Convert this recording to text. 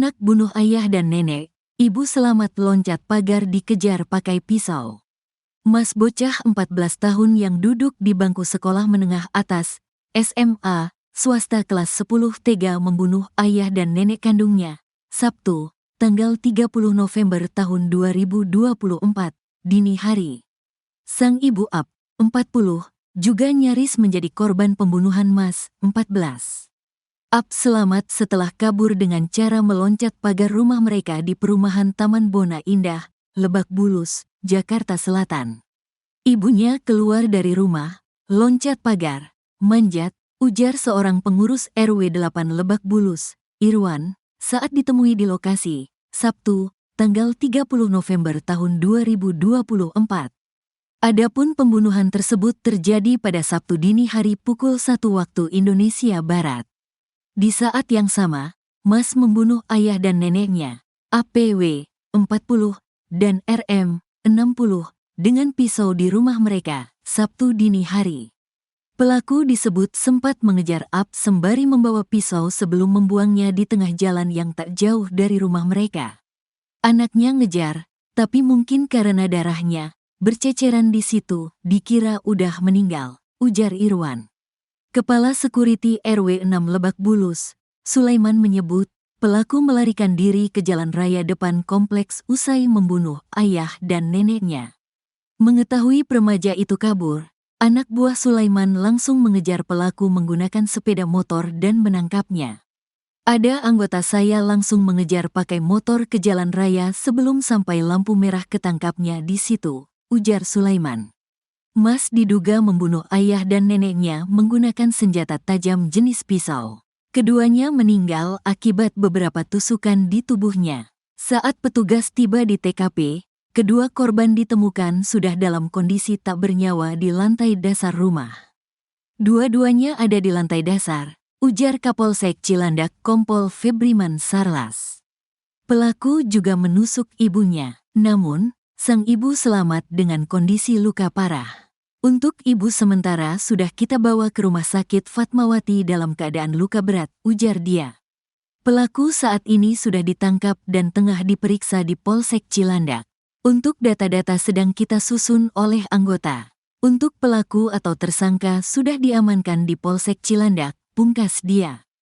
Anak bunuh ayah dan nenek, ibu selamat loncat pagar dikejar pakai pisau. Mas bocah 14 tahun yang duduk di bangku sekolah menengah atas, SMA, swasta kelas 10 tega membunuh ayah dan nenek kandungnya. Sabtu, tanggal 30 November tahun 2024, dini hari. Sang ibu Ap, 40, juga nyaris menjadi korban pembunuhan Mas, 14. Ap selamat setelah kabur dengan cara meloncat pagar rumah mereka di perumahan Taman Bona Indah, Lebak Bulus, Jakarta Selatan. Ibunya keluar dari rumah, loncat pagar, manjat, ujar seorang pengurus RW 8 Lebak Bulus, Irwan, saat ditemui di lokasi, Sabtu, tanggal 30 November tahun 2024. Adapun pembunuhan tersebut terjadi pada Sabtu dini hari pukul 1 waktu Indonesia Barat. Di saat yang sama, Mas membunuh ayah dan neneknya, APW, 40, dan RM, 60, dengan pisau di rumah mereka, Sabtu dini hari. Pelaku disebut sempat mengejar Ap sembari membawa pisau sebelum membuangnya di tengah jalan yang tak jauh dari rumah mereka. Anaknya ngejar, tapi mungkin karena darahnya berceceran di situ, dikira udah meninggal, ujar Irwan. Kepala Security RW 6 Lebak Bulus, Sulaiman menyebut, pelaku melarikan diri ke jalan raya depan kompleks usai membunuh ayah dan neneknya. Mengetahui remaja itu kabur, anak buah Sulaiman langsung mengejar pelaku menggunakan sepeda motor dan menangkapnya. Ada anggota saya langsung mengejar pakai motor ke jalan raya sebelum sampai lampu merah ketangkapnya di situ, ujar Sulaiman. Mas diduga membunuh ayah dan neneknya menggunakan senjata tajam jenis pisau. Keduanya meninggal akibat beberapa tusukan di tubuhnya. Saat petugas tiba di TKP, kedua korban ditemukan sudah dalam kondisi tak bernyawa di lantai dasar rumah. Dua-duanya ada di lantai dasar, ujar Kapolsek Cilandak Kompol Febriman Sarlas. Pelaku juga menusuk ibunya, namun sang ibu selamat dengan kondisi luka parah. Untuk ibu sementara sudah kita bawa ke rumah sakit Fatmawati dalam keadaan luka berat, ujar dia. Pelaku saat ini sudah ditangkap dan tengah diperiksa di Polsek Cilandak. Untuk data-data sedang kita susun oleh anggota. Untuk pelaku atau tersangka sudah diamankan di Polsek Cilandak, pungkas dia.